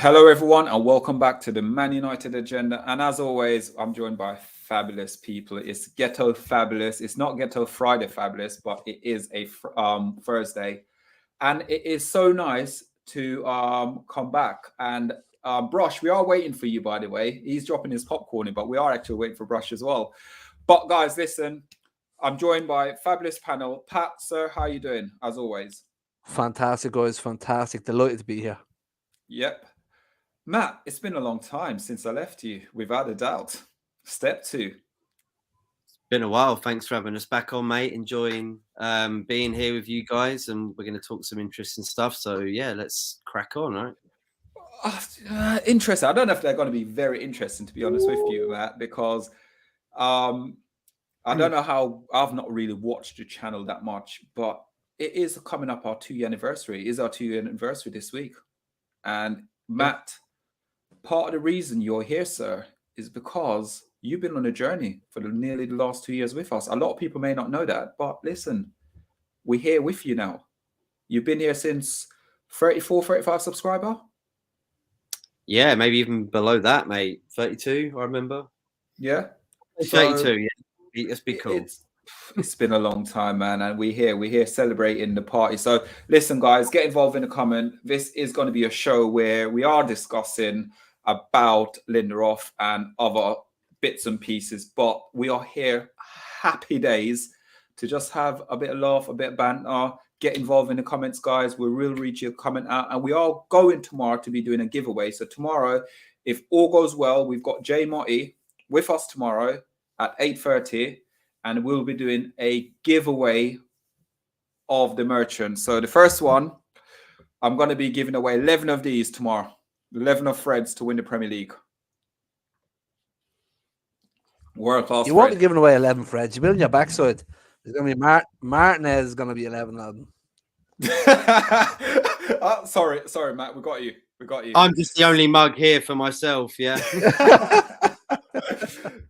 Hello, everyone, and welcome back to the Man United Agenda. And as always, I'm joined by fabulous people. It's Ghetto Fabulous. It's not Ghetto Friday Fabulous, but it is a Thursday. And it is so nice to come back. And Brush, we are waiting for you, by the way. He's dropping his popcorn, but we are actually waiting for Brush as well. But guys, listen, I'm joined by a fabulous panel. Pat, sir, how are you doing, as always? Fantastic, guys. Fantastic. Delighted to be here. Yep. Matt, it's been a long time since I left you, without a doubt. Step 2. Been a while. Thanks for having us back on, mate. Enjoying being here with you guys, and we're going to talk some interesting stuff. So yeah, let's crack on, right? Interesting. I don't know if they're going to be very interesting, to be honest with you, Matt, because I don't know how I've not really watched the channel that much, but it is coming up our 2-year anniversary. It is our 2-year anniversary this week. And Matt, part of the reason you're here, sir, is because you've been on a journey for nearly the last 2 years with us. A lot of people may not know that, but listen, we're here with you now. You've been here since 34, 35 subscriber? Yeah, maybe even below that, mate. 32, I remember. Yeah? 32, yeah. Let's be cool. It's been a long time, man, and we're here celebrating the party. So listen, guys, get involved in the comment. This is going to be a show where we are discussing about Lindelof and other bits and pieces, but we are here happy days to just have a bit of laugh, a bit of banter. Get involved in the comments, guys. We will read your comment out, and we are going tomorrow to be doing a giveaway. So tomorrow, if all goes well, we've got Jay Motti with us tomorrow at 8:30. And we'll be doing a giveaway of the merchant. So the first one, I'm going to be giving away 11 of these tomorrow. 11 of Freds to win the Premier League. World class. You won't be giving away 11 Freds. You'll be on your backside. There's going to be Martinez is going to be 11 of them. Sorry, Matt. We got you. I'm just the only mug here for myself, yeah.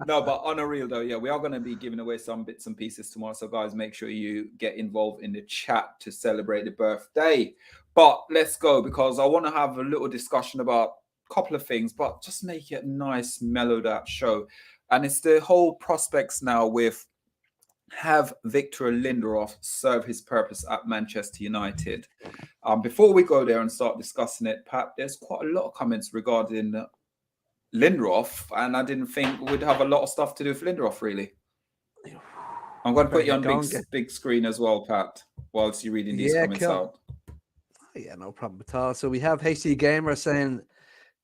No, but on a real though, yeah, we are going to be giving away some bits and pieces tomorrow. So guys, make sure you get involved in the chat to celebrate the birthday. But let's go, because I want to have a little discussion about a couple of things, but just make it a nice, mellowed out show. And it's the whole prospects now with have Victor Lindelof serve his purpose at Manchester United. Before we go there and start discussing it, Pat, there's quite a lot of comments regarding Lindelof, and I didn't think we'd have a lot of stuff to do with Lindelof, really. I'm going to put you on big screen as well, Pat, whilst you're reading these comments out. Yeah, no problem at all. So we have HD Gamer saying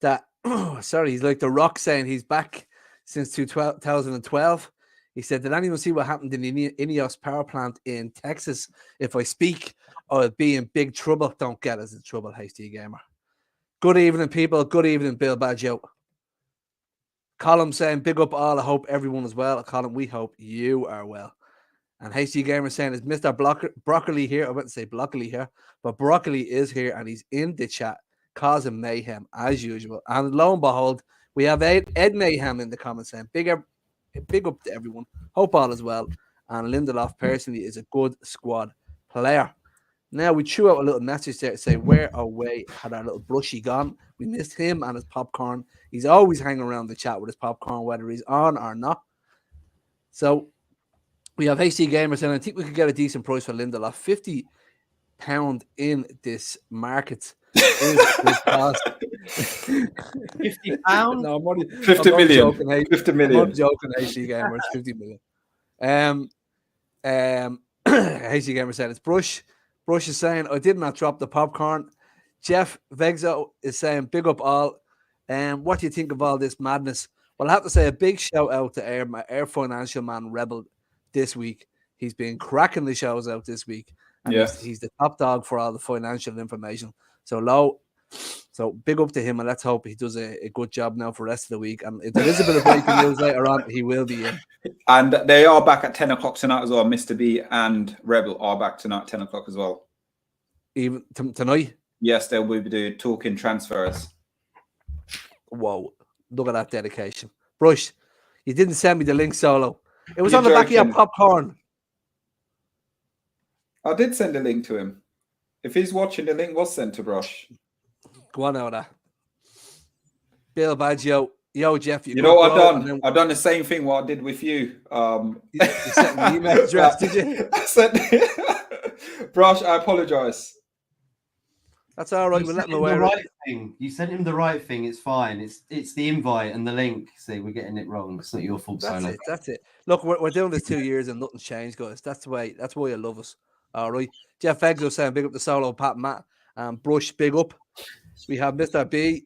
that, he's like The Rock saying he's back since 2012. He said, did anyone see what happened in the Ineos power plant in Texas? If I speak, I'll be in big trouble. Don't get us in trouble, HD Gamer. Good evening, people. Good evening, Bill Baggio. Colin saying, big up all. I hope everyone is well. Colin, we hope you are well. And HD Gamer saying, is Mr. Broccoli here? I wouldn't say Broccoli here, but Broccoli is here and he's in the chat, causing mayhem as usual. And lo and behold, we have Ed Mayhem in the comments saying, big up to everyone. Hope all is well. And Lindelof personally is a good squad player. Now, we threw out a little message there to say, where away had our little brushy gone? We missed him and his popcorn. He's always hanging around the chat with his popcorn, whether he's on or not. So, we have HD Gamer saying, I think we could get a decent price for Lindelof. £50 in this market is the cost. £50? No, I'm only, 50 I'm million. Joking, 50 million. I'm joking, HD Gamer. It's 50 million. HD Gamer said, it's Brush. Brush is saying, I did not drop the popcorn. Jeff Vegzo is saying, big up all. What do you think of all this madness? Well, I have to say a big shout out to our financial man, Rebel, this week. He's been cracking the shows out this week. And he's the top dog for all the financial information. So big up to him, and let's hope he does a good job now for the rest of the week. And if there is a bit of breaking news later on, he will be in. And they are back at 10 o'clock tonight as well. Mr. B and Rebel are back tonight at 10 o'clock as well. Even tonight? Yes, they will be talking transfers. Whoa. Look at that dedication. Brush, you didn't send me the link solo. It was on the back of your popcorn. I did send a link to him. If he's watching, the link was sent to Brush. Go on out of that. Bill Baggio. Yo, Jeff, You know what I've done? I've done the same thing what I did with you. You sent me email address, did you? I sent Brush, I apologize. That's all right. We'll let him aware. Right thing. You sent him the right thing. It's fine. It's the invite and the link. See, we're getting it wrong. It's not your fault. That's it. Look, we're doing this 2 years and nothing's changed, guys. That's the way. That's why you love us. All right. Jeff Eggs saying big up the solo, Pat, Matt, and Brush, big up. We have Mr. B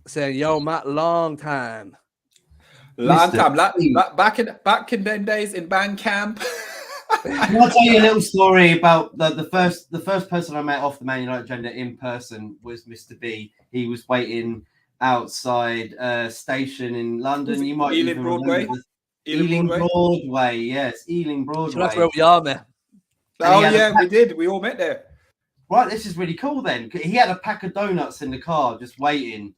saying, yo, Matt, long time. Long time. Back in them days in band camp. Can I tell you a little story about the first person I met off the Man United agenda in person was Mr. B. He was waiting outside a station in London. You might Ealing Broadway. Ealing Broadway, yes, Ealing Broadway. So that's where we are, man. Oh yeah, we did. We all met there. Right, this is really cool. Then he had a pack of donuts in the car, just waiting.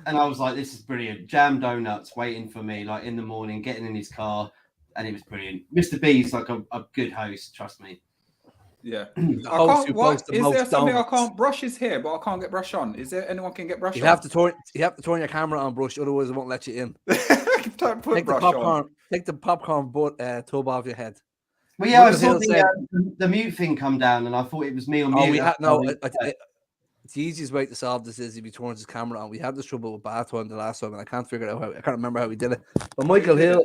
And I was like, this is brilliant. Jam donuts waiting for me, like in the morning, getting in his car. And it was brilliant. Mr. B's like a good host, trust me. Yeah. Is there something I can't? Brush is here, but I can't get Brush on. Is there anyone can get Brush on? You have to turn your camera on, Brush, otherwise it won't let you in. Take the popcorn tub off your head. Well, yeah, I saw the mute thing come down and I thought it was me on mute. The easiest way to solve this is if he turns his camera on. We had this trouble with bath time the last time, and I can't figure out how. I can't remember how we did it. But Michael Hill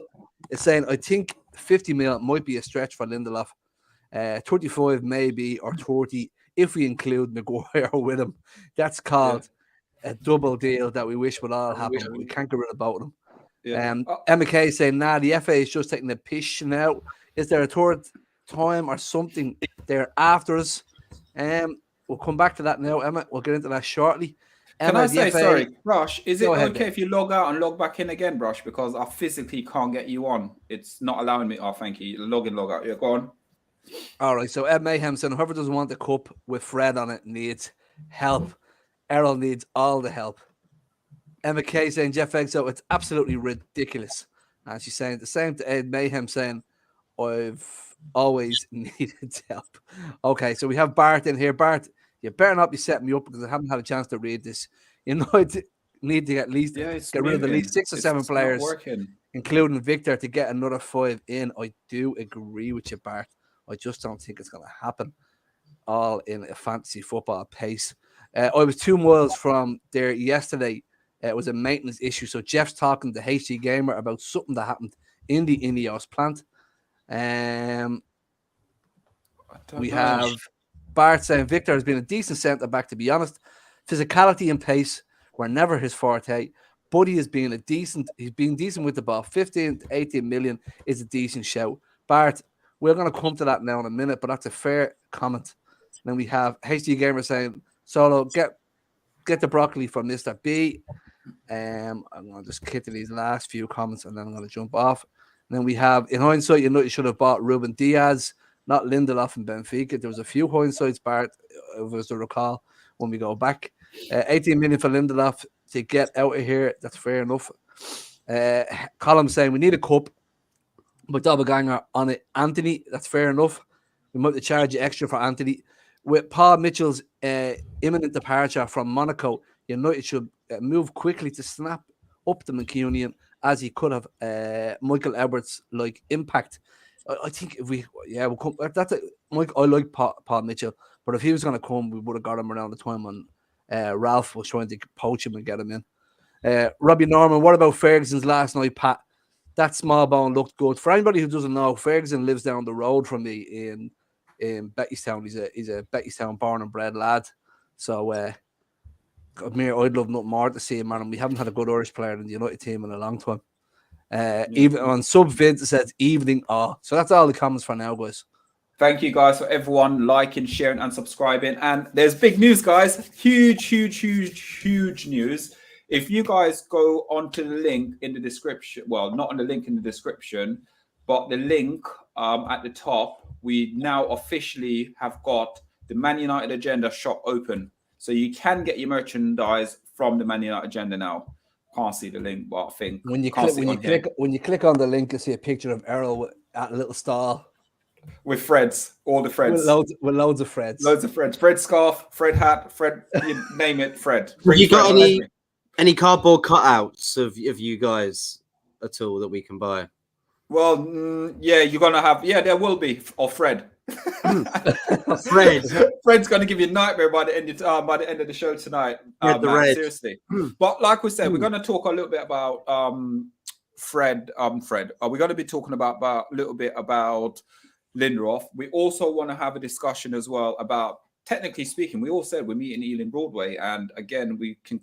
is saying, I think 50 mil might be a stretch for Lindelof. 35 maybe, or 30 if we include Maguire with him. That's called a double deal that we wish would all happen. We can't get rid of both of them. Yeah. Emma Kay saying, nah, the FA is just taking the piss now. Is there a third time or something there after us? We'll come back to that now, Emma. We'll get into that shortly. Can I say, sorry, Brush, is it okay if you log out and log back in again, Brush? Because I physically can't get you on. It's not allowing me. Oh, thank you. Log in, log out. Yeah, go on. All right. So Ed Mayhem saying, whoever doesn't want the cup with Fred on it needs help. Errol needs all the help. Emma Kay saying, Jeff Exo, it's absolutely ridiculous. And she's saying the same to Ed Mayhem saying, I've always needed help. Okay, so we have Bart in here. Bart, you better not be setting me up because I haven't had a chance to read this. You know, I need to at least get rid of at least 6 or 7 players, including Victor, to get another 5 in. I do agree with you, Bart. I just don't think it's going to happen all in a fantasy football pace. I was 2 miles from there yesterday. It was a maintenance issue. So Jeff's talking to HC Gamer about something that happened in the Ineos plant. We have Bart saying Victor has been a decent centre back, to be honest. Physicality and pace were never his forte. Buddy has been he's been decent with the ball. 15 to 18 million is a decent shout. Bart, we're going to come to that now in a minute, but that's a fair comment. And then we have HC Gamer saying, Solo, get the broccoli from Mr. B. I'm going to just get to these last few comments and then I'm going to jump off. And then we have, in hindsight, you know, you should have bought Ruben Diaz, not Lindelof and Benfica. There was a few hindsights, Bart, if it was to recall, when we go back. 18 million for Lindelof to get out of here. That's fair enough. Colin saying we need a cup, but double ganger on it. Anthony, that's fair enough. We might have to charge you extra for Anthony. With Paul Mitchell's imminent departure from Monaco, United should move quickly to snap up the Mancunian as he could have Michael Edwards like impact. I think if we'll come. I like Paul Mitchell, but if he was going to come, we would have got him around the time when Ralph was trying to poach him and get him in. Robbie Norman, what about Ferguson's last night, Pat? That small bone looked good. For anybody who doesn't know, Ferguson lives down the road from me in Bettystown. He's a Bettystown born and bred lad. So I'd love nothing more to see him, man. And we haven't had a good Irish player in the United team in a long time. Even on sub Vince, it says evening. So that's all the comments for now, guys. Thank you, guys, for everyone liking, sharing, and subscribing. And there's big news, guys. Huge news. If you guys go onto the link in the description, well, not on the link in the description, but the link at the top, we now officially have got the Man United Agenda shop open. So you can get your merchandise from the Man United Agenda now. Can't see the link, but I think when you click on the link, you see a picture of Errol at a little stall. with Freds, all the Freds. With loads of Freds. Loads of Freds. Fred scarf, Fred hat, Fred, you name it, Fred. Have Bring you got Fred any cardboard cutouts of you guys at all that we can buy? Well, yeah, you're gonna have. Yeah, there will be. Or Fred. Fred's going to give you a nightmare by the end of the show tonight. Seriously. But like we said, we're going to talk a little bit about Fred. We're going to be talking about a little bit about Lindelof. We also want to have a discussion as well about, technically speaking, we all said we're meeting Ealing Broadway, and again we can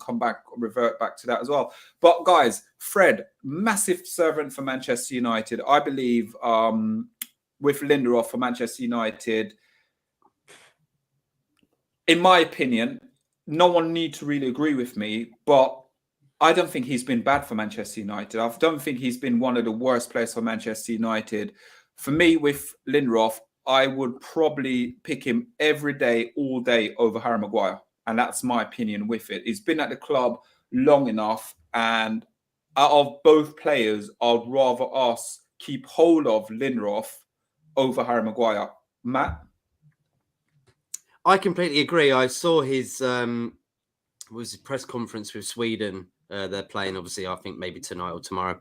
revert back to that as well. But guys, Fred, massive servant for Manchester United, I believe. With Lindelof for Manchester United, in my opinion, no one needs to really agree with me, but I don't think he's been bad for Manchester United. I don't think he's been one of the worst players for Manchester United. For me, with Lindelof, I would probably pick him every day, all day over Harry Maguire. And that's my opinion with it. He's been at the club long enough. And out of both players, I'd rather us keep hold of Lindelof over Harry Maguire. Matt? I completely agree. I saw his press conference with Sweden. They're playing, obviously, I think maybe tonight or tomorrow.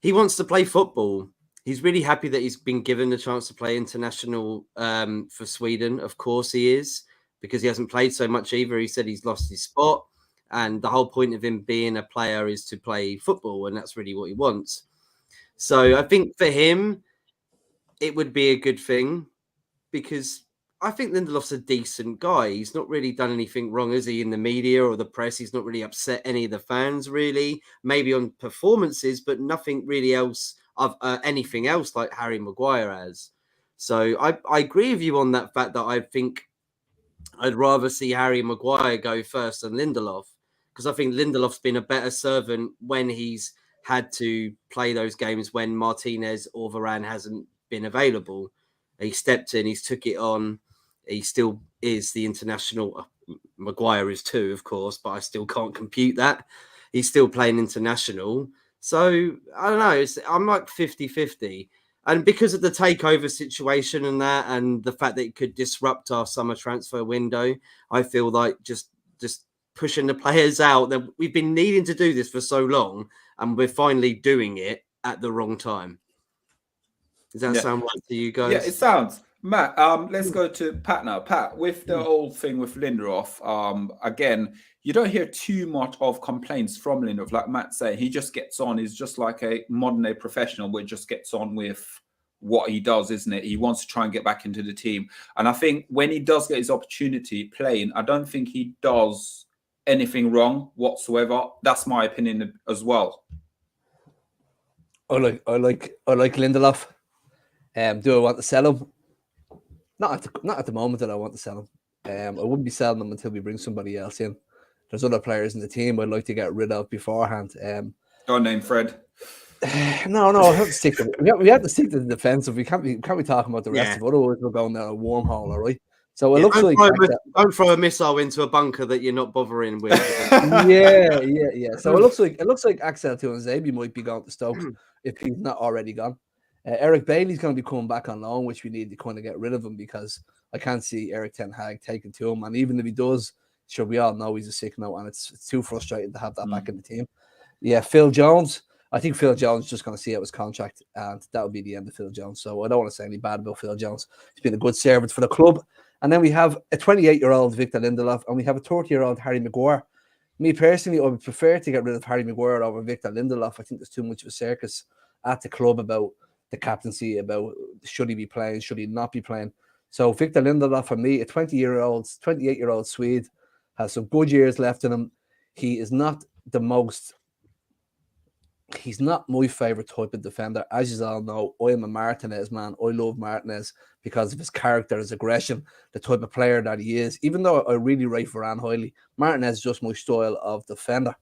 He wants to play football. He's really happy that he's been given the chance to play international for Sweden. Of course he is, because he hasn't played so much either. He said he's lost his spot. And the whole point of him being a player is to play football. And that's really what he wants. So I think for him, it would be a good thing, because I think Lindelof's a decent guy. He's not really done anything wrong, is he, in the media or the press? He's not really upset any of the fans, really. Maybe on performances, but nothing really else of anything else like Harry Maguire has. So I agree with you on that fact that I think I'd rather see Harry Maguire go first than Lindelof, because I think Lindelof's been a better servant when he's had to play those games when Martinez or Varane hasn't been available. He stepped in, he's took it on. He still is the international. Maguire is too, of course, but I still can't compute that. He's still playing international. So, I don't know. I'm like 50-50. And because of the takeover situation and that, and the fact that it could disrupt our summer transfer window, I feel like just pushing the players out. That we've been needing to do this for so long, and we're finally doing it at the wrong time. Does that sound right to you guys? Yeah, it sounds. Matt, let's go to Pat now. Pat, with the whole thing with Lindelof, again, you don't hear too much of complaints from Lindelof. Like Matt said, he just gets on. He's just like a modern day professional, where he just gets on with what he does, isn't it? He wants to try and get back into the team. And I think when he does get his opportunity playing, I don't think he does anything wrong whatsoever. That's my opinion as well. I like Lindelof. Do I want to sell him? Not at the moment that I want to sell him. I wouldn't be selling him until we bring somebody else in. There's other players in the team I'd like to get rid of beforehand. Don't name Fred. No, I have to stick to it. We have to stick to the defensive. We can't be talking about the rest of it. Otherwise, we're going down a wormhole, all right? So it looks like don't throw a missile into a bunker that you're not bothering with. yeah. So it looks like Axel Tuanzebe might be going to Stoke if he's not already gone. Eric Bailey's going to be coming back on loan, which we need to kind of get rid of him, because I can't see Eric Ten Hag taking to him. And even if he does, sure, we all know he's a sick note, and it's too frustrating to have that back in the team. Yeah, Phil Jones. I think Phil Jones is just going to see out his contract, and that will be the end of Phil Jones. So I don't want to say any bad about Phil Jones. He's been a good servant for the club. And then we have a 28-year-old Victor Lindelof, and we have a 30-year-old Harry Maguire. Me personally, I would prefer to get rid of Harry Maguire over Victor Lindelof. I think there's too much of a circus at the club about the captaincy, about should he be playing, should he not be playing. So Victor Lindelof, for me, a 28-year-old Swede, has some good years left in him. He's not my favourite type of defender. As you all know, I am a Martinez man. I love Martinez because of his character, his aggression, the type of player that he is. Even though I really rate Varane highly, Martinez is just my style of defender.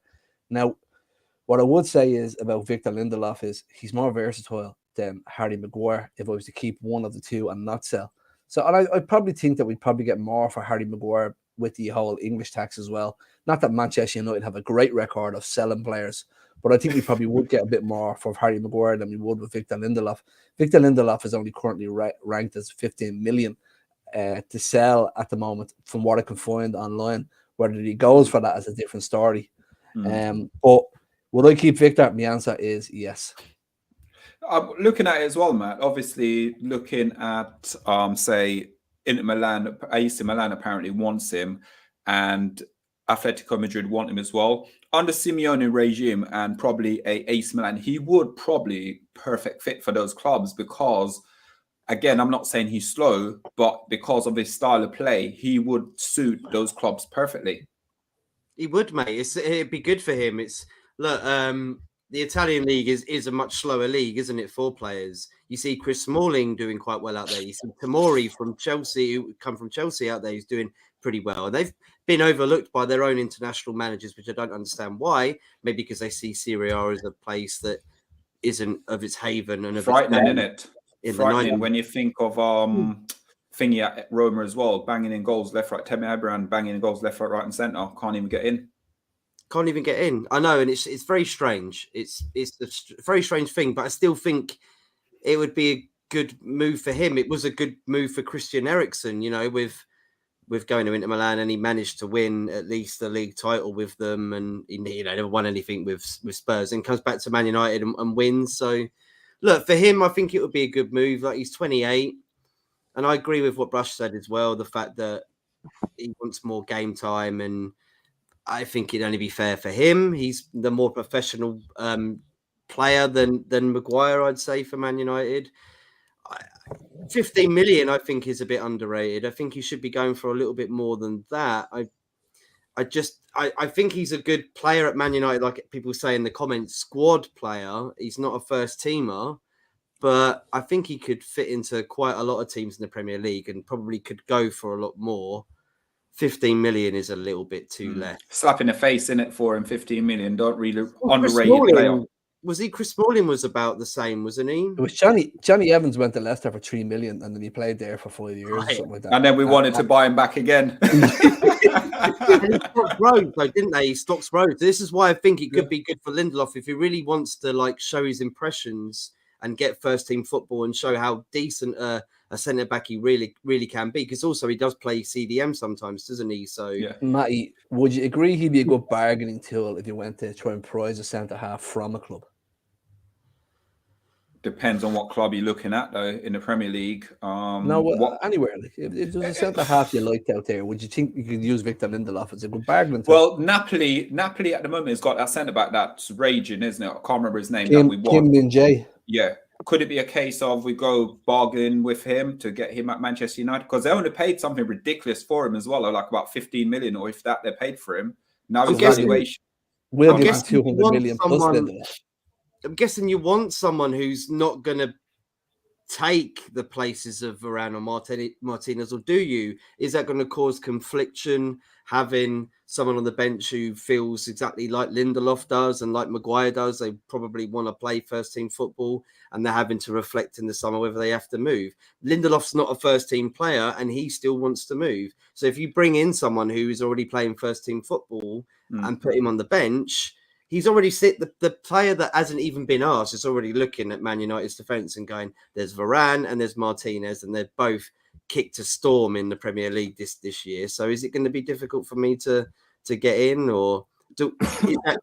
Now, what I would say is about Victor Lindelof is he's more versatile than Harry Maguire if I was to keep one of the two and not sell. So I probably think that we'd probably get more for Harry Maguire with the whole English tax as well. Not that Manchester United have a great record of selling players, but I think we probably would get a bit more for Harry Maguire than we would with Victor Lindelof. Victor Lindelof is only currently ranked as 15 million to sell at the moment, from what I can find online. Whether he goes for that is a different story. But would I keep Victor? My answer is yes. I'm looking at it as well, Matt. Obviously, looking at say Inter Milan, AC Milan apparently wants him, and Atletico Madrid want him as well. Under Simeone regime and probably AC Milan, he would probably perfect fit for those clubs because, again, I'm not saying he's slow, but because of his style of play, he would suit those clubs perfectly. He would, mate. It'd be good for him. Look, the Italian league is a much slower league, isn't it, for players? You see Chris Smalling doing quite well out there. You see Tomori from Chelsea, who come from Chelsea out there, who's doing pretty well. And they've been overlooked by their own international managers, which I don't understand why. Maybe because they see Serie A as a place that isn't of its haven and of frightening, isn't it? In Frightening when you think of thingy at Roma as well, banging in goals left, right. Temi Abraham banging in goals left, right, and centre. Can't even get in. Can't even get in. I know, and it's very strange. It's a very strange thing, but I still think it would be a good move for him. It was a good move for Christian Eriksen, you know, with going to Inter Milan, and he managed to win at least the league title with them, and he never won anything with Spurs, and comes back to Man United and wins. So, look, for him, I think it would be a good move. Like, he's 28, and I agree with what Brush said as well. The fact that he wants more game time, and I think it'd only be fair for him. He's the more professional player than Maguire, I'd say, for Man United. 15 million, I think, is a bit underrated. I think he should be going for a little bit more than that. I think he's a good player at Man United, like people say in the comments, squad player. He's not a first teamer, but I think he could fit into quite a lot of teams in the Premier League and probably could go for a lot more. 15 million is a little bit too less. Slap in the face, in it, for him. 15 million. Don't really underrated player. Chris Smalling was about the same, wasn't he? It was Johnny Evans went to Leicester for 3 million, and then he played there for 5 years or something like that. And then we wanted to buy him back again. And he stopped Rhodes, though, didn't they? He stops Rhodes. This is why I think it could be good for Lindelof if he really wants to like show his impressions and get first team football and show how decent a centre back he really can be. Because also he does play CDM sometimes, doesn't he? So Matty, would you agree he'd be a good bargaining tool if you went to try and prize a centre half from a club? Depends on what club you're looking at, though. In the Premier League, anywhere. Like, if there's a centre half you liked out there, would you think you could use Victor Lindelof as a good bargaining tool? Well, Napoli at the moment has got that centre back that's raging, isn't it? I can't remember his name. Kim Min-jae. Yeah. Could it be a case of we go bargain with him to get him at Manchester United? Because they only paid something ridiculous for him as well, like about 15 million, or if that they paid for him. Now his valuation. We'll give him 200 million plus Lindelof. I'm guessing you want someone who's not going to take the places of Varane or Martinez, or do you? Is that going to cause confliction, having someone on the bench who feels exactly like Lindelof does and like Maguire does? They probably want to play first team football, and they're having to reflect in the summer whether they have to move. Lindelof's not a first team player, and he still wants to move. So if you bring in someone who is already playing first team football and put him on the bench, he's already the player that hasn't even been asked is already looking at Man United's defence and going, there's Varane and there's Martinez, and they've both kicked a storm in the Premier League this year. So is it going to be difficult for me to get in, or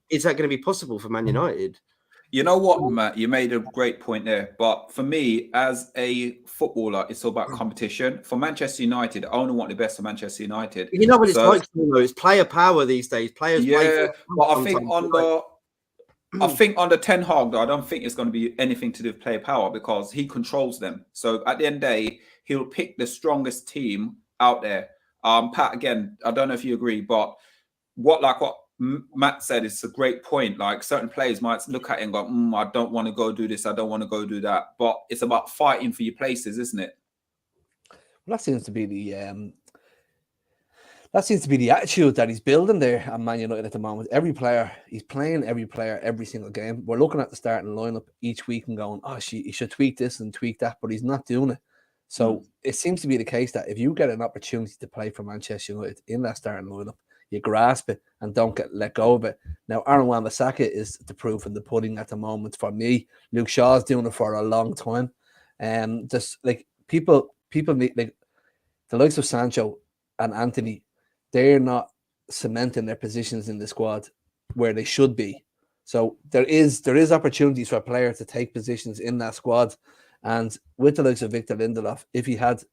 is that going to be possible for Man United? You know what, Matt? You made a great point there. But for me, as a footballer, it's all about competition. For Manchester United, I only want the best for Manchester United. You know what it's like, though? It's player power these days. Players play but I think under Ten Hag, though, I don't think it's going to be anything to do with player power because he controls them. So at the end of the day, he'll pick the strongest team out there. Pat, again, I don't know if you agree, but what Matt said is a great point. Like, certain players might look at it and go, I don't want to go do this, I don't want to go do that. But it's about fighting for your places, isn't it? Well, that seems to be the attitude that he's building there at Man United at the moment. He's playing every player every single game. We're looking at the starting lineup each week and going, he should tweak this and tweak that, but he's not doing it. So it seems to be the case that if you get an opportunity to play for Manchester United in that starting lineup, you grasp it and don't let go of it. Now, Aaron Wan-Bissaka is the proof in the pudding at the moment for me. Luke Shaw's doing it for a long time. Just like people need, like the likes of Sancho and Anthony, they're not cementing their positions in the squad where they should be. So there is opportunities for a player to take positions in that squad. And with the likes of Victor Lindelof, if he was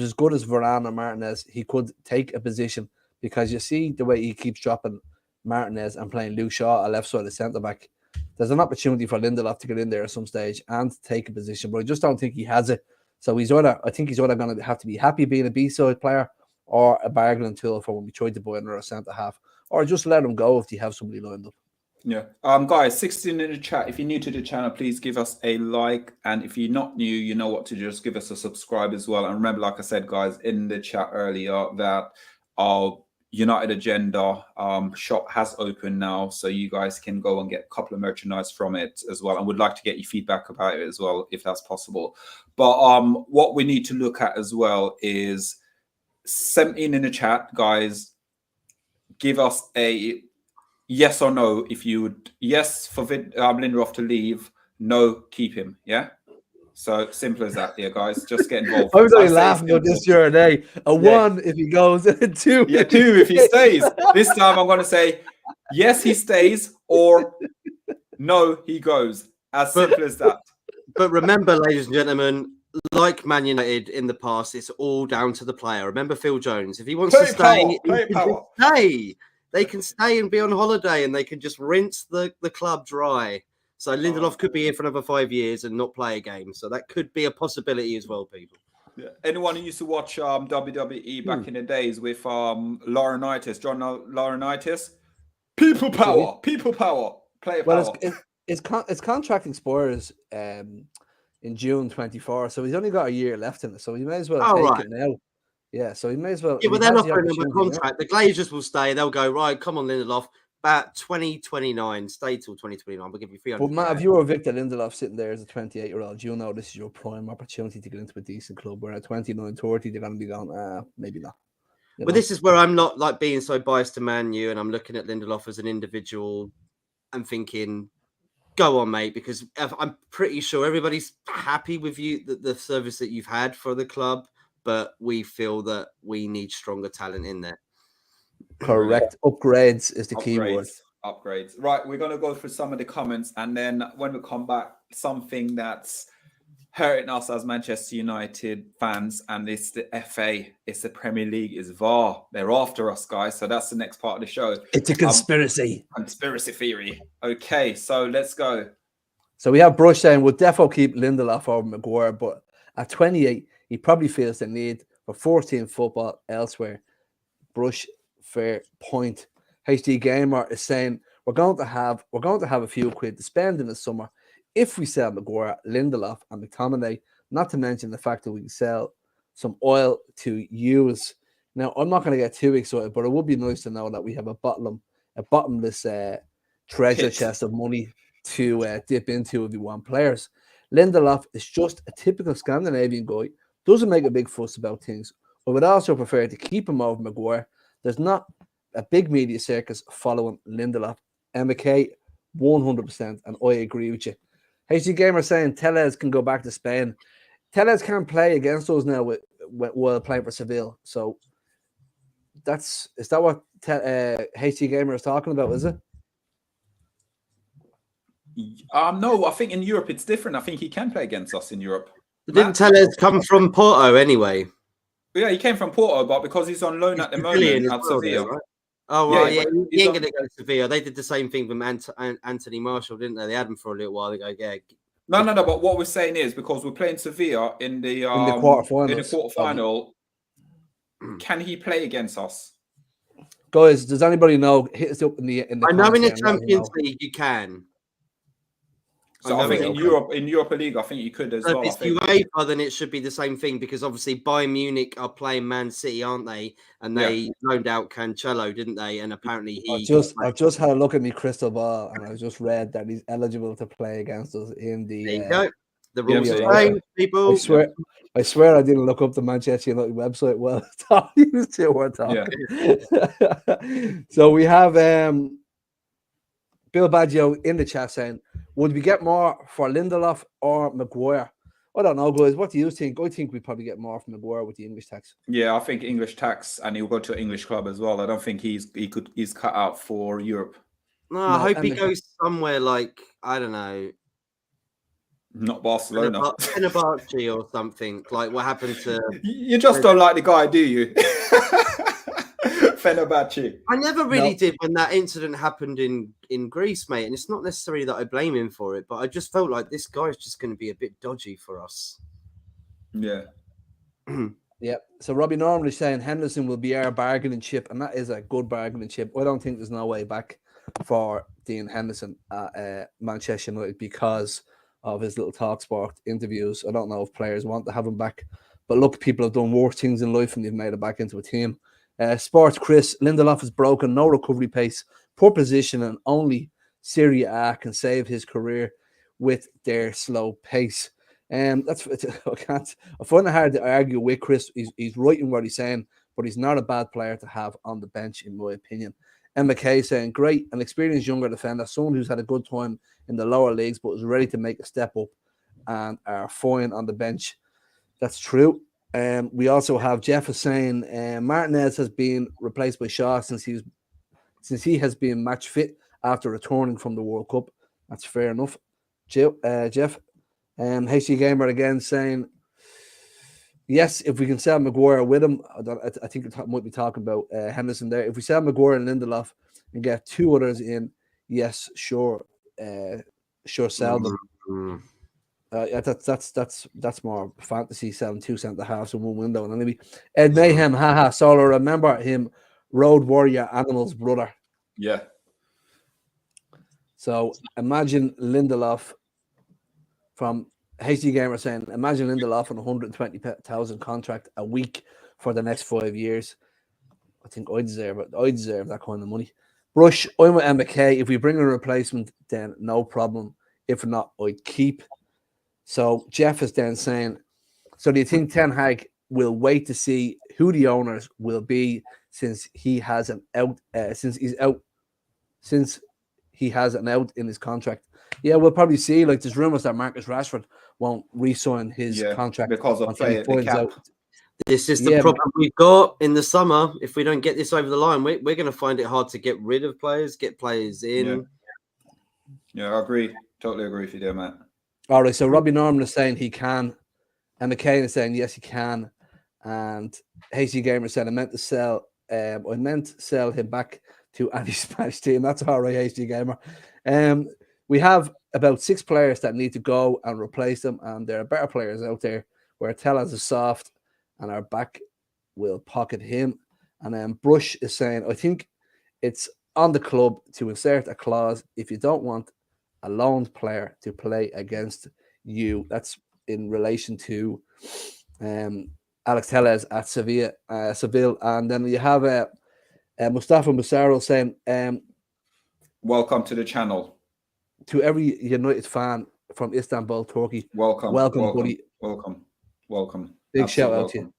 as good as Varane or Martinez, he could take a position, because you see the way he keeps dropping Martinez and playing Luke Shaw a left side of centre back. There's an opportunity for Lindelof to get in there at some stage and take a position, but I just don't think he has it. So I think he's either going to have to be happy being a B-side player or a bargaining tool for when we try to buy another centre half, or just let him go if you have somebody lined up. Yeah. Guys, 16 in the chat. If you're new to the channel, please give us a like. And if you're not new, you know what to do. Just give us a subscribe as well. And remember, like I said, guys, in the chat earlier, that our United Agenda shop has opened now. So you guys can go and get a couple of merchandise from it as well. And would like to get your feedback about it as well, if that's possible. But what we need to look at as well is 17 in the chat, guys. Give us a yes or no. If you would, yes for Lindelof to leave, no, keep him. Yeah. So simple as that, yeah, guys. Just get involved. I was only laughing at this year day. One if he goes, and two. Yeah, two if he stays. This time I'm going to say yes, he stays, or no, he goes. As simple as that. But remember, ladies and gentlemen, like Man United in the past, it's all down to the player. Remember Phil Jones. If he wants to stay, stay. They can stay and be on holiday, and they can just rinse the club dry. So Lindelof could be here for another 5 years and not play a game. So that could be a possibility as well, people. Yeah. Anyone who used to watch WWE back in the days with Laurinaitis, John Laurinaitis, people power, player power. Well, it's contracting Spurs in June 24, so he's only got a year left in it. So he may as well take it now. Yeah, so he may as well. Yeah, but they're not offering him a contract. The Glazers will stay. They'll go, right, come on, Lindelof. About 2029, stay till 2029. We'll give you 300. But Matt, if you were Victor Lindelof sitting there as a 28-year-old, you know this is your prime opportunity to get into a decent club. Where at 29, 30, they're going to be going, maybe not. But this is where I'm not like being so biased to Man U, and I'm looking at Lindelof as an individual and thinking, go on, mate, because I'm pretty sure everybody's happy with you, the service that you've had for the club, but we feel that we need stronger talent in there. Correct. Upgrades is the key word. Upgrades. Right, we're going to go through some of the comments, and then when we come back, something that's hurting us as Manchester United fans, and it's the FA, it's the Premier League, it's VAR. They're after us, guys. So that's the next part of the show. It's a conspiracy. Conspiracy theory. Okay, so let's go. So we have Brush saying, we'll defo keep Lindelof over Maguire, but at 28, he probably feels the need for 14 football elsewhere. Brush, fair point. HD Gamer is saying we're going to have a few quid to spend in the summer if we sell Maguire, Lindelof, and McTominay. Not to mention the fact that we can sell some oil to use. Now, I'm not going to get too excited, but it would be nice to know that we have a bottomless treasure chest of money to dip into if we want players. Lindelof is just a typical Scandinavian guy. Doesn't make a big fuss about things. I would also prefer to keep him over Maguire. There's not a big media circus following Lindelof. McKay, 100%, and I agree with you. HG Gamer saying Tellez can go back to Spain. Tellez can't play against us now while playing for Seville. So is that what HG Gamer is talking about, is it? No, I think in Europe it's different. I think he can play against us in Europe. Didn't Tellez come from Porto anyway? Yeah, he came from Porto, but because he's on loan at the moment at Sevilla. Right? Oh, right, yeah, he ain't going to go to Sevilla. They did the same thing with Anthony Marshall, didn't they? They had him for a little while ago. Yeah. No. But what we're saying is because we're playing Sevilla in the quarterfinal, can he play against us? Guys, does anybody know? Hit us up in the. I know in the Champions League you can. So I think in Europa League, I think you could as well. If it's UEFA, then it should be the same thing because obviously Bayern Munich are playing Man City, aren't they? And they loaned out Cancelo, didn't they? And apparently I just had a look at my crystal ball and I just read that he's eligible to play against us in the. There you go. The rules Yeah, have right. changed, people. I swear I didn't look up the Manchester United website while you two were talking. So we have Bill Baggio in the chat saying, would we get more for Lindelof or Maguire? I don't know, guys. What do you think? I think we'd probably get more from Maguire with the English tax. Yeah, I think English tax, and he'll go to an English club as well. I don't think he's cut out for Europe. No, I hope he goes somewhere like, I don't know, not Barcelona, Fenerbahce or something. Like what happened to? You just don't like the guy, do you? Fenerbahce. I never really did when that incident happened in Greece, mate. And it's not necessarily that I blame him for it, but I just felt like this guy's just going to be a bit dodgy for us. Yeah. Yeah. So Robbie Norman is saying Henderson will be our bargaining chip, and that is a good bargaining chip. I don't think there's no way back for Dean Henderson at Manchester United because of his little TalkSport interviews. I don't know if players want to have him back, but look, people have done worse things in life and they've made it back into a team. Sports Chris, Lindelof is broken, no recovery pace, poor position, and only Serie A can save his career with their slow pace. I find it hard to argue with Chris. He's right in what he's saying, but he's not a bad player to have on the bench, in my opinion. And McKay saying, great, an experienced younger defender, someone who's had a good time in the lower leagues, but is ready to make a step up and are fine on the bench. That's true. We also have Jeff is saying Martinez has been replaced by Shaw since he has been match fit after returning from the World Cup. That's fair enough. Jeff, HC Gamer again saying, yes, if we can sell Maguire with him, I think it might be talking about Henderson there. If we sell Maguire and Lindelof and get two others in, yes, sure, sell them. That's more fantasy, selling 2 centre halves in one window. And maybe Ed Mayhem, haha, Solo, remember him, Road Warrior Animal's brother. Yeah. So imagine Lindelof from HD Gamer saying, imagine Lindelof on 120,000 contract a week for the next 5 years. I think I deserve it. I deserve that kind of money. Brush, I'm with McKay. If we bring a replacement, then no problem. If not, I'd keep. So Jeff is then saying, so do you think Ten Hag will wait to see who the owners will be since he has an out, since he has an out in his contract? Yeah, we'll probably see. Like there's rumors that Marcus Rashford won't re-sign his contract because of play the cap. This is the problem we've got in the summer. If we don't get this over the line, we're going to find it hard to get rid of players, get players in. Yeah, I agree. Totally agree with you there, Matt. All right, so Robbie Norman is saying he can, and McCain is saying yes, he can, and HC Gamer said I meant to sell him back to any Spanish team. That's all right, HC Gamer. We have about 6 players that need to go and replace them, and there are better players out there where Tellez is soft, and our back will pocket him. And then Brush is saying, I think it's on the club to insert a clause if you don't want a loaned player to play against you. That's in relation to Alex Tellez at Seville. And then you have Mustafa Musaro saying, welcome to the channel. To every United fan from Istanbul, Turkey. Welcome, buddy. Welcome. Big shout out to you.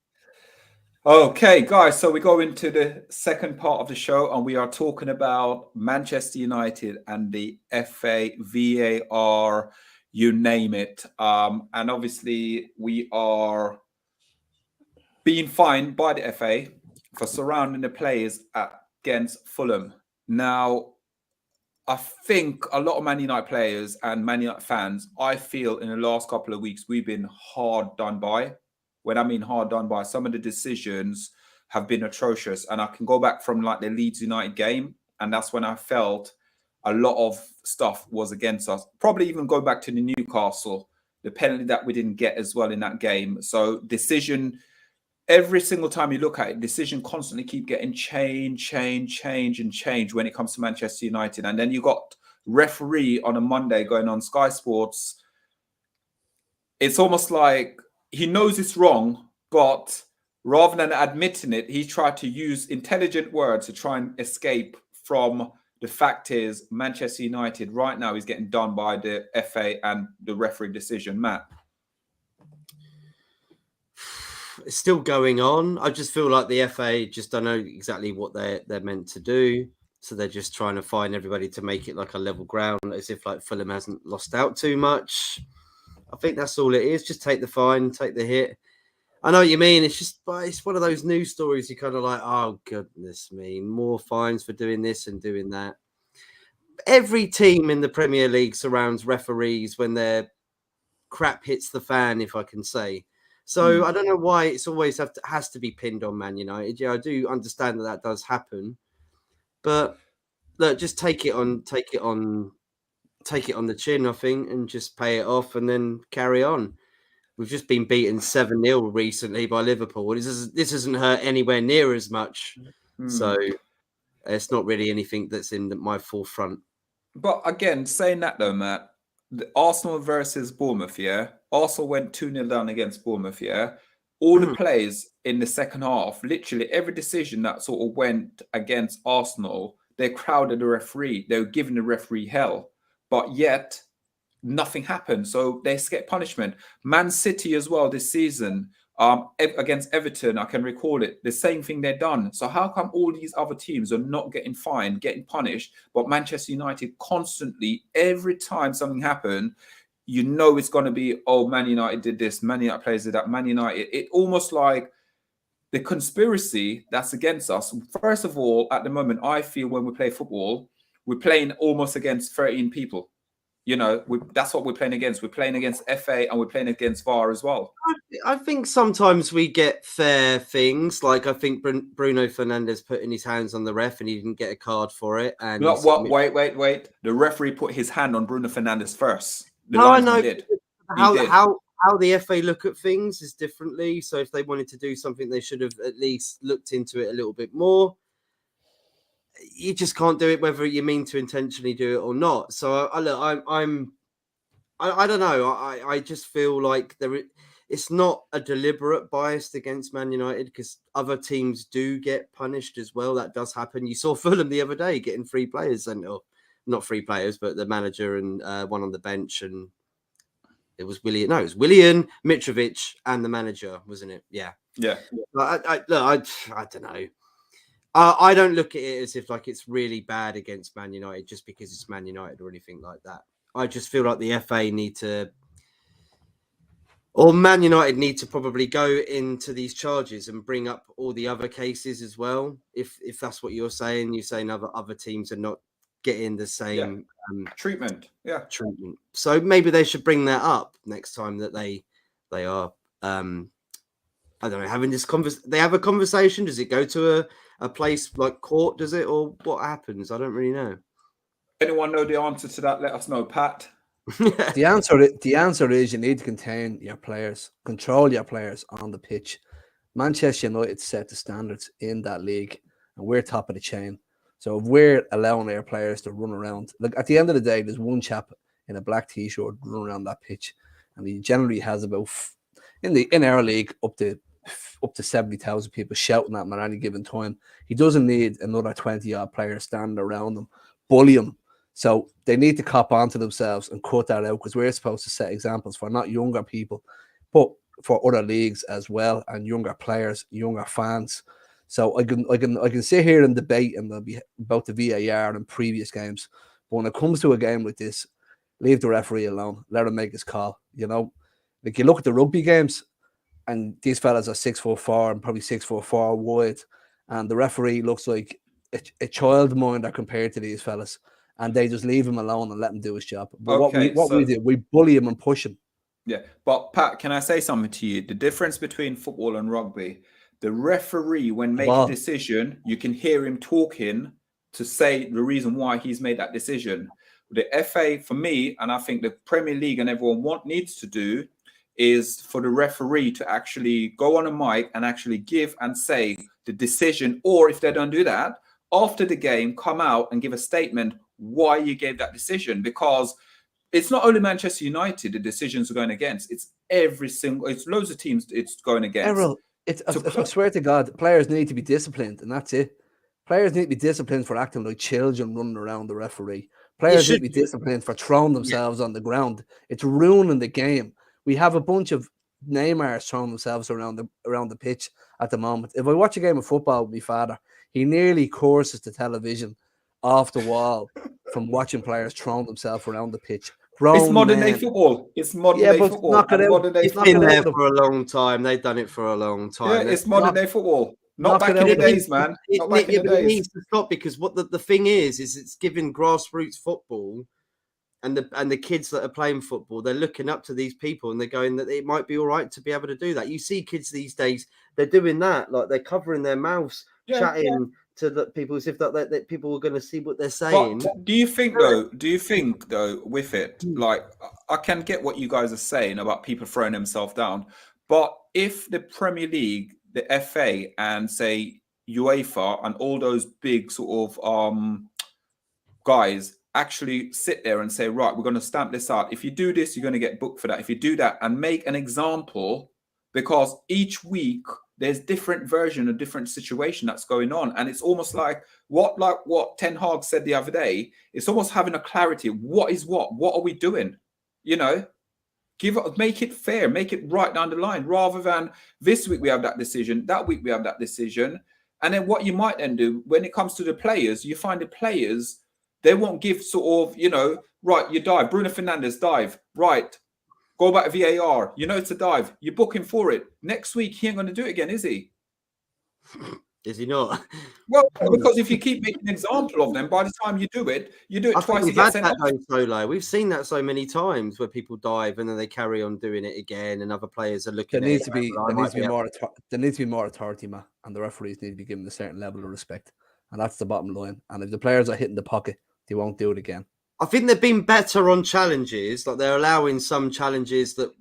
Okay, guys, so we go into the second part of the show, and we are talking about Manchester United and the FA, VAR, you name it. And obviously, we are being fined by the FA for surrounding the players against Fulham. Now, I think a lot of Man United players and Man United fans, I feel in the last couple of weeks, we've been hard done by. When I mean hard done by, some of the decisions have been atrocious. And I can go back from like the Leeds United game, and that's when I felt a lot of stuff was against us. Probably even go back to the Newcastle, the penalty that we didn't get as well in that game. So decision, every single time you look at it, decision constantly keep getting change when it comes to Manchester United. And then you got referee on a Monday going on Sky Sports. It's almost like he knows it's wrong, but rather than admitting it, he tried to use intelligent words to try and escape from the fact is Manchester United right now is getting done by the FA and the referee decision. Matt? it's still going on. I just feel like the FA just don't know exactly what they're meant to do. So they're just trying to find everybody to make it like a level ground, as if like Fulham hasn't lost out too much. I think that's all it is. Just take the fine, take the hit. I know what you mean. It's just, it's one of those news stories. You're kind of like, oh goodness me, more fines for doing this and doing that. Every team in the Premier League surrounds referees when their crap hits the fan, if I can say. So I don't know why it's always has to be pinned on Man United. Yeah, I do understand that does happen, but look, just take it on the chin, I think, and just pay it off and then carry on. We've just been beaten 7-0 recently by Liverpool. This isn't hurt anywhere near as much. So it's not really anything that's in my forefront. But again, saying that though, Matt, the Arsenal versus Bournemouth, yeah? Arsenal went 2-0 down against Bournemouth, yeah? All the plays in the second half, literally every decision that sort of went against Arsenal, they crowded the referee. They were giving the referee hell. But yet, nothing happened. So they escaped punishment. Man City as well this season, against Everton, I can recall it, the same thing they've done. So how come all these other teams are not getting fined, getting punished, but Manchester United constantly, every time something happened, you know it's going to be, oh, Man United did this, Man United players did that, Man United. It almost like the conspiracy that's against us. First of all, at the moment, I feel when we play football, we're playing almost against 13 people. You know, that's what we're playing against. We're playing against FA and we're playing against VAR as well. I think sometimes we get fair things. Like I think Bruno Fernandes putting his hands on the ref and he didn't get a card for it. And wait. The referee put his hand on Bruno Fernandes first. I know. Did. How the FA look at things is differently. So if they wanted to do something, they should have at least looked into it a little bit more. You just can't do it whether you mean to intentionally do it or not. So I don't know. I just feel like it's not a deliberate bias against Man United because other teams do get punished as well. That does happen. You saw Fulham the other day getting 3 players sent off. Not 3 players, but the manager and one on the bench. And it was Willian Mitrovic and the manager, wasn't it? Yeah. Yeah. I don't know. I don't look at it as if like it's really bad against Man United just because it's Man United or anything like that. I just feel like the FA or Man United need to probably go into these charges and bring up all the other cases as well. If that's what you're saying other teams are not getting the same treatment. Yeah. Treatment. So maybe they should bring that up next time that they are I don't know, having this they have a conversation. Does it go to a place like court, does it, or what happens? I don't really know. Anyone know the answer to that? Let us know, Pat. The answer is you need to contain your players, control your players on the pitch. Manchester United set the standards in that league, and we're top of the chain. So if we're allowing our players to run around, like at the end of the day, there's one chap in a black t-shirt running around that pitch, and he generally has about in our league up to 70,000 people shouting at him at any given time. He doesn't need another 20-odd players standing around him, bully him. So they need to cop onto themselves and cut that out because we're supposed to set examples for not younger people, but for other leagues as well, and younger players, younger fans. So I can sit here and debate and be about the VAR and previous games, but when it comes to a game like this, leave the referee alone. Let him make his call. You know, like you look at the rugby games, and these fellas are 6'4" and probably 6'4" wide, and the referee looks like a childminder compared to these fellas, and they just leave him alone and let him do his job. But we do, we bully him and push him. Yeah, but Pat, can I say something to you? The difference between football and rugby, the referee, when making a decision, you can hear him talking to say the reason why he's made that decision. The FA, for me, and I think the Premier League and everyone needs to do, is for the referee to actually go on a mic and actually give and say the decision, or if they don't do that, after the game, come out and give a statement why you gave that decision. Because it's not only Manchester United the decisions are going against, it's loads of teams it's going against. Errol, I swear to God, players need to be disciplined, and that's it. Players need to be disciplined for acting like children running around the referee. Players need to be disciplined for throwing themselves on the ground. It's ruining the game. We have a bunch of Neymar is throwing themselves around the pitch at the moment. If I watch a game of football with my father, he nearly courses the television off the wall from watching players throwing themselves around the pitch. It's modern day Men. football. It's modern Yeah, day but football. knock it And out. modern day It's Knock been it football. out there with for a long time. They've done it for a long time. Yeah, it's modern day football. Not knock back it in out the with days, man. Not back in the but it days. needs to stop, because what the thing is it's giving grassroots football, and the kids that are playing football, they're looking up to these people and they're going that it might be all right to be able to do that. You see kids these days, they're doing that, like they're covering their mouths, chatting to the people as if that people are going to see what they're saying. But do you think though, with it, like, I can get what you guys are saying about people throwing themselves down, but if the Premier League, the FA, and say UEFA and all those big sort of guys actually sit there and say, right, we're going to stamp this out. If you do this, you're going to get booked for that. If you do that, and make an example, because each week there's different version, a different situation that's going on. And it's almost like what Ten Hag said the other day, it's almost having a clarity. What is what are we doing? You know, make it fair, make it right down the line, rather than this week we have that decision, that week we have that decision. And then what you might then do when it comes to the players, you find the players, they won't give sort of, you know, right, you dive. Bruno Fernandes, dive. Right. Go back to VAR. You know it's a dive. You're booking for it. Next week, he ain't going to do it again, is he? Is he not? Well, because if you keep making an example of them, by the time you do it I twice, think you we've get had sent that off. though, Solo. We've seen that so many times where people dive and then they carry on doing it again, and other players are looking. There needs to be more authority, Matt, and the referees need to be given a certain level of respect, and that's the bottom line. And if the players are hitting the pocket, they won't do it again. I think they've been better on challenges. Like they're allowing some challenges that,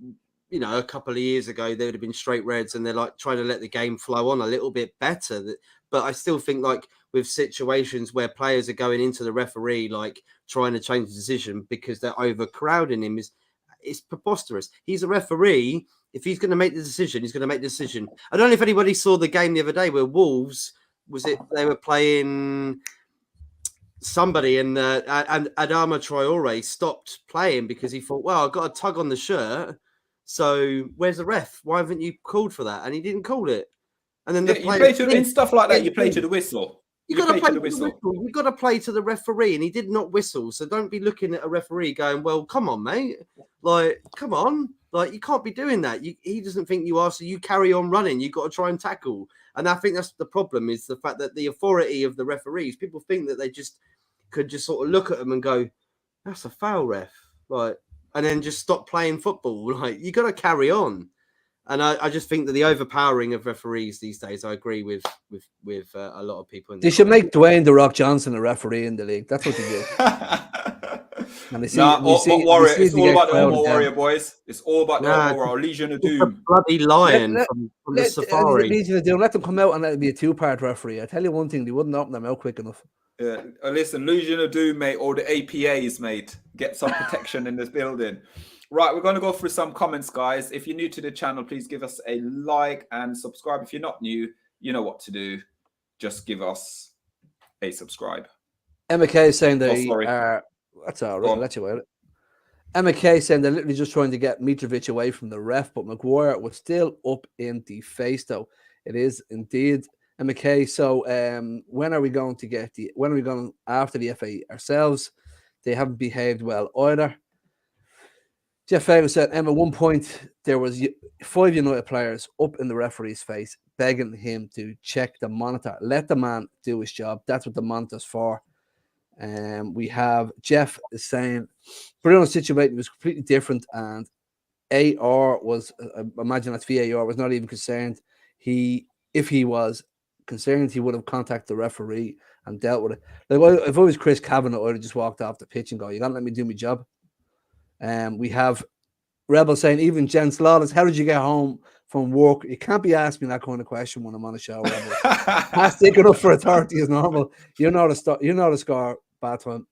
you know, a couple of years ago they would have been straight reds, and they're like trying to let the game flow on a little bit better. But I still think, like, with situations where players are going into the referee, like trying to change the decision because they're overcrowding him, it's preposterous. He's a referee. If he's going to make the decision, he's going to make the decision. I don't know if anybody saw the game the other day where Wolves, they were playing somebody, and Adama Traore stopped playing because he thought, well, I've got a tug on the shirt, so where's the ref? Why haven't you called for that? And he didn't call it. And then you play to, in stuff like that, you play to the whistle. You got to play to the whistle. You got to play to the referee, and he did not whistle. So don't be looking at a referee going, well, come on, mate. Like, come on. Like, you can't be doing that. He doesn't think you are, so you carry on running. You got to try and tackle. And I think that's the problem, is the fact that the authority of the referees, people think that they just could just sort of look at them and go, that's a foul, ref. Like, and then just stop playing football. Like, you got to carry on. And I just think that the overpowering of referees these days, I agree with a lot of people. They should make Dwayne "The Rock" Johnson a referee in the league. That's what they do. And they see, Warrior. It's all about the Homo Warrior, boys. It's all about the Homo Warrior, Legion of Doom. Bloody lion from the safari. Legion of Doom. Let them come out and let it be a two-part referee. I tell you one thing, they wouldn't open their mouth quick enough. Yeah, listen, Legion of Doom, mate, or the APAs, mate. Get some protection in this building. Right, we're going to go through some comments, guys. If you're new to the channel, please give us a like and subscribe. If you're not new, you know what to do. Just give us a subscribe. MK saying they are... That's all right. I'll let you out. MK saying they're literally just trying to get Mitrovic away from the ref, but Maguire was still up in the face, though. It is indeed MK. So when are we going after the FA ourselves? They haven't behaved well either. Jeff Fagan said, at one point, there was 5 United players up in the referee's face begging him to check the monitor. Let the man do his job. That's what the monitor's for. We have Jeff is saying, Bruno's situation was completely different, and AR was, imagine that's VAR, was not even concerned. If he was concerned, he would have contacted the referee and dealt with it. Like, if I was Chris Kavanagh, I would have just walked off the pitch and go, you gotta let me do my job. We have Rebel saying, even Jens Lawless, how did you get home from work? You can't be asking that kind of question when I'm on a show, Rebel. That's taking up for authority as normal. You know the score, bad time.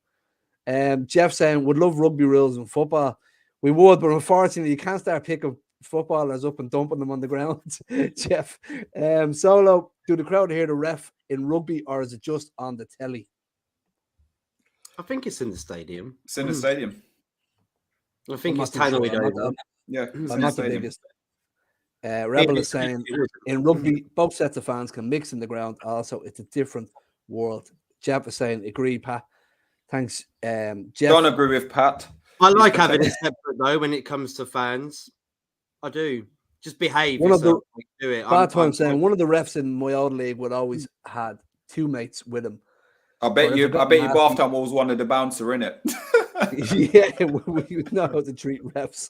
Jeff saying, would love rugby rules in football. We would, but unfortunately, you can't start picking footballers up and dumping them on the ground, Jeff. Solo, do the crowd hear the ref in rugby, or is it just on the telly? I think it's in the stadium. It's in the stadium. I think it's tannoyed over. Yeah, I'm not the biggest. Rebel is saying in rugby, both sets of fans can mix in the ground. Also, it's a different world. Jeff is saying, agree, Pat. Thanks, Jeff. Don't agree with Pat. I like having it separate though when it comes to fans. I do. Just behave yourself. Do it. I'm saying one of the refs in my old league would always had two mates with him. I bet you bath time was one of the bouncer in it. Yeah, we know how to treat refs.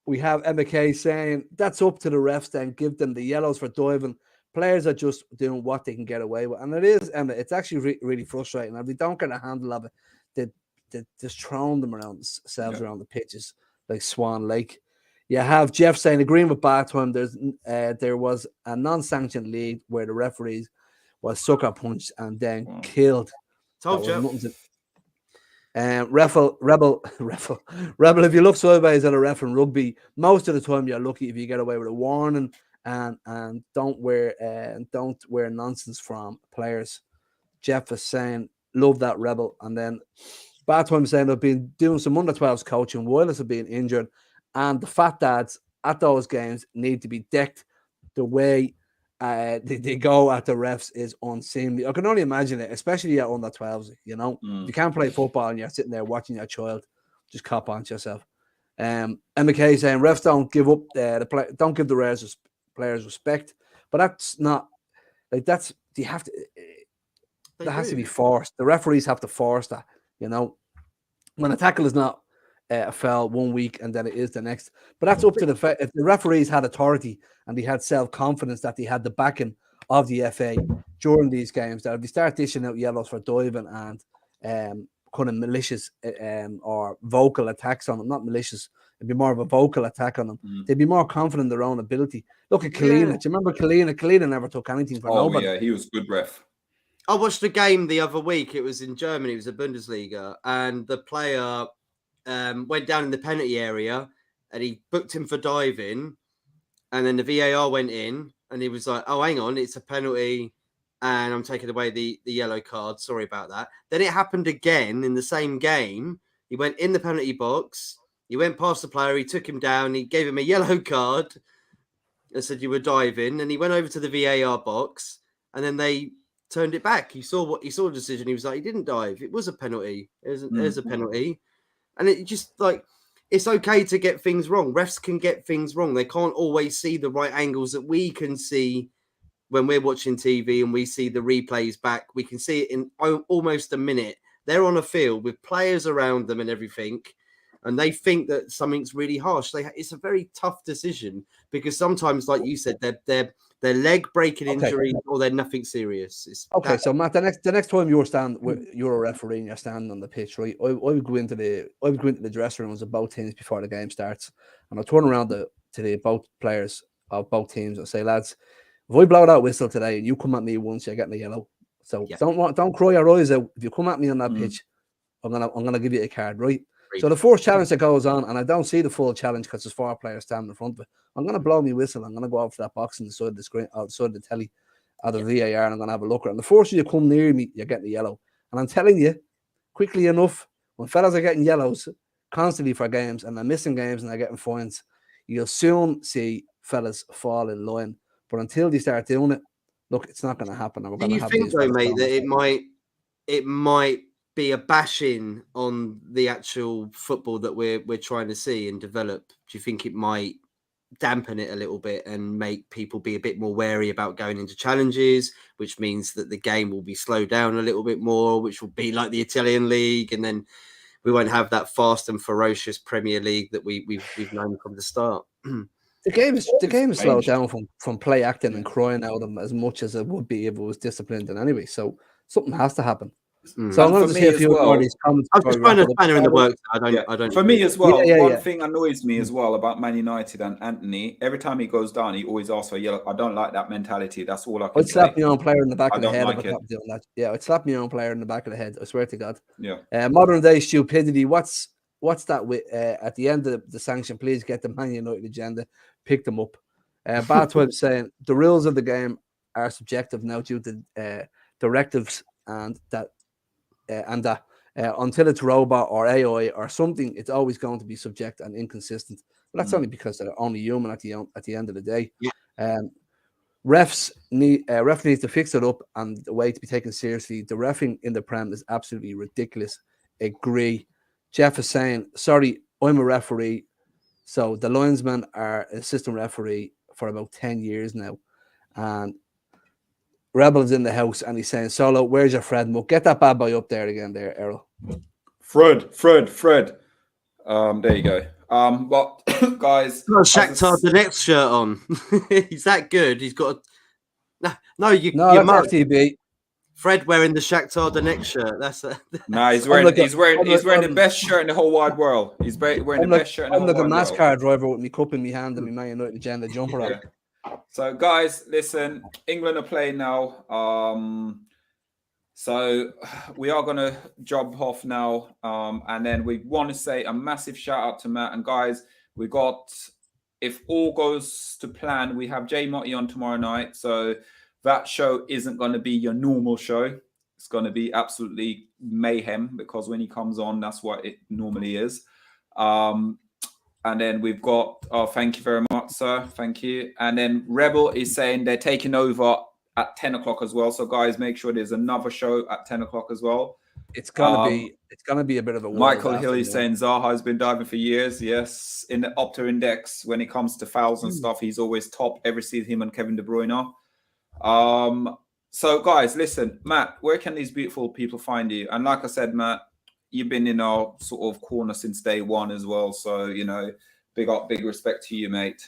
We have Emma Kay saying that's up to the refs. Then give them the yellows for diving. Players are just doing what they can get away with, and it is, Emma. It's actually really frustrating. And we don't get a handle of it. They just throwing them around themselves around the pitches like Swan Lake. You have Jeff saying, agreeing with Bartham, there was a non-sanctioned league where the referees was sucker punched and then killed. Told you. Rebel, if you look sideways at a ref in rugby, most of the time you're lucky if you get away with a warning and don't wear nonsense from players. Jeff is saying, love that, Rebel. And then Bartham saying they've been doing some under-12s coaching while it's been injured, and the fat dads at those games need to be decked. The way they go at the refs is unseemly. I can only imagine it, especially at under 12s. You know, if you can't play football and you're sitting there watching your child, just cop on to yourself. McKay saying refs don't give up don't give the players respect, but that's not like that's you have to. That has to be forced. The referees have to force that. You know, when a tackle is not a foul 1 week and then it is the next, but that's up to if the referees had authority and they had self-confidence that they had the backing of the FA during these games, that if they start dishing out yellows for diving and kind of malicious or vocal attacks on them, not malicious, it'd be more of a vocal attack on them, they'd be more confident in their own ability. Look at Kalina. Do you remember Kalina? Kalina never took anything for nobody. Yeah, he was a good ref. I watched a game the other week. It was in Germany. It was a Bundesliga, and the player went down in the penalty area, and he booked him for diving, and then the VAR went in, and he was like, "Oh, hang on, it's a penalty, and I'm taking away the yellow card. Sorry about that." Then it happened again in the same game. He went in the penalty box. He went past the player. He took him down. He gave him a yellow card and said, "You were diving." And he went over to the VAR box, and then they turned it back. He saw the decision. He was like, he didn't dive. It was a penalty. There's a penalty. And it just like, it's okay to get things wrong. Refs can get things wrong. They can't always see the right angles that we can see when we're watching TV and we see the replays back. We can see it in almost a minute. They're on a field with players around them and everything, and they think that something's really harsh. It's a very tough decision because sometimes, like you said, they're leg breaking injuries or they're nothing serious. So Matt, the next time you're a referee and you're standing on the pitch, right? I would go into the dressing rooms of both teams before the game starts, and I'll turn around to both players of both teams and say, lads, if I blow that whistle today and you come at me once, you're getting a yellow. So don't cry your eyes out. If you come at me on that pitch, I'm gonna give you a card, right? So the first challenge that goes on, and I don't see the full challenge because there's 4 players standing in front of it, I'm going to blow me whistle. I'm going to go out to that box on the side of the screen, outside of the telly, out of the VAR, and I'm going to have a look at it. And the first you come near me, you're getting a yellow. And I'm telling you, quickly enough, when fellas are getting yellows constantly for games, and they're missing games and they're getting fines, you'll soon see fellas fall in line. But until they start doing it, look, it's not going to happen. And we're Do you think, though, mate, that it might be a bashing on the actual football that we're trying to see and develop? Do you think it might dampen it a little bit and make people be a bit more wary about going into challenges, which means that the game will be slowed down a little bit more, which will be like the Italian league, and then we won't have that fast and ferocious Premier League that we've known from the start? The game is slowed down from play acting and crying out them as much as it would be if it was disciplined in anyway. So something has to happen. So I'm going to say a few more of these comments. I'm just trying to spanner in the works. I don't. For me as well, one thing annoys me as well about Man United and Anthony. Every time he goes down, he always asks for a yellow. I don't like that mentality. That's all I can say. I'd slap my own player in the back of the head. I'd slap my own player in the back of the head. I swear to God. Yeah. Modern day stupidity. What's that with? At the end of the sanction, please get the Man United agenda. Pick them up. Bartweb saying the rules of the game are subjective now due to directives and that. Until it's robot or AI or something, it's always going to be subject and inconsistent. But that's only because they're only human at the end of the day. Yeah. Ref needs to fix it up, and the way to be taken seriously. The reffing in the Prem is absolutely ridiculous. Agree. Jeff is saying, sorry, I'm a referee. So the linesmen are assistant referee for about 10 years now. And Rebel's in the house and he's saying, Solo, where's your Fred Muck? Get that bad boy up there again there, Errol. Fred. There you go. But guys, got Shakhtar the next shirt on. He's that good. He's got you that's FTB. Fred wearing the Shakhtar the next shirt. That's he's wearing the best shirt in the whole wide world. He's wearing the best shirt in the whole wide world. I'm like a NASCAR driver with my cup in my hand and my Man United agenda jumper on. So guys, listen, England are playing now. So we are going to jump off now. And then we want to say a massive shout out to Matt. And guys, we got, if all goes to plan, we have Jay Motti on tomorrow night. So that show isn't going to be your normal show. It's going to be absolutely mayhem because when he comes on, that's what it normally is. And then we've got, thank you very much, sir. Thank you. And then Rebel is saying they're taking over at 10 o'clock as well. So guys, make sure there's another show at 10 o'clock as well. It's gonna be a bit of a Michael Hill is saying Zaha has been diving for years. Yes. In the Opta Index, when it comes to fouls and stuff, he's always top every season, him and Kevin De Bruyne. So guys, listen, Matt, where can these beautiful people find you? And like I said, Matt, you've been in our sort of corner since day one as well. So, you know, big respect to you, mate.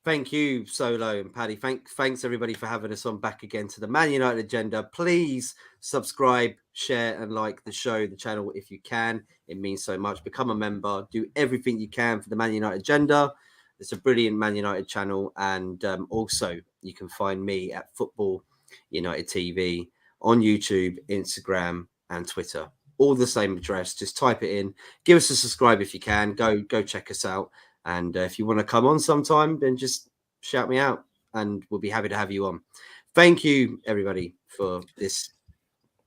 Thank you, Solo and Paddy. Thanks everybody for having us on back again to the Man United Agenda. Please subscribe, share, and like the channel if you can. It means so much. Become a member. Do everything you can for the Man United Agenda. It's a brilliant Man United channel. And also, you can find me at Football United TV on YouTube, Instagram, and Twitter. All the same address. Just type it in. Give us a subscribe if you can. Go check us out. And if you want to come on sometime, then just shout me out and we'll be happy to have you on. Thank you, everybody, for this.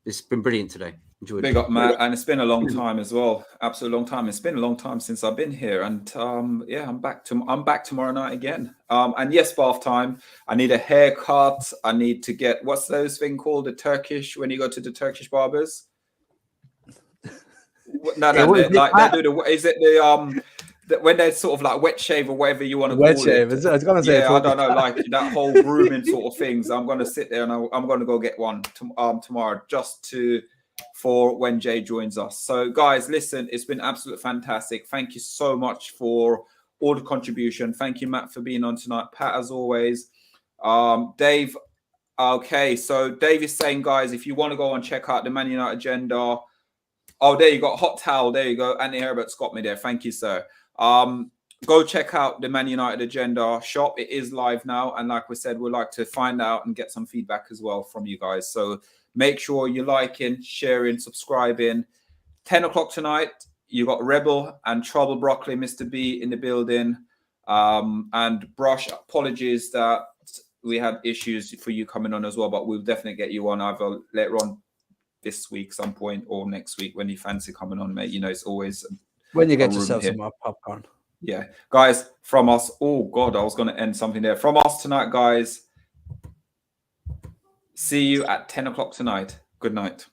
It's been brilliant today. Enjoyed Big up, Matt. And it's been a long time as well. Absolute long time. It's been a long time since I've been here. And I'm back tomorrow night again. And yes, bath time. I need a haircut. I need to get, what's those thing called? The Turkish, when you go to the Turkish barbers? No, like they do the, is it the when they sort of like wet shave or whatever you want to wet call shave. it. I was gonna say, I don't know, like that whole grooming sort of things. I'm gonna sit there and I'm gonna go get one tomorrow just for when Jay joins us. So guys, listen, it's been absolutely fantastic. Thank you so much for all the contribution. Thank you, Matt, for being on tonight. Pat, as always. Dave. Okay, so Dave is saying, guys, if you want to go and check out the Man United Agenda. Oh, there you go. Hot towel. There you go. Andy Herbert's got me there. Thank you, sir. Go check out the Man United Agenda shop. It is live now. And like we said, we'd like to find out and get some feedback as well from you guys. So make sure you're liking, sharing, subscribing. 10 o'clock tonight, you got Rebel and Trouble Broccoli, Mr. B in the building. And Brush, apologies that we had issues for you coming on as well, but we'll definitely get you on either later on this week, some point, or next week when you fancy coming on, mate. You know, it's always when you get yourself some more popcorn. Yeah, guys, from us. Oh God, I was going to end something there. From us tonight, guys. See you at 10 o'clock tonight. Good night.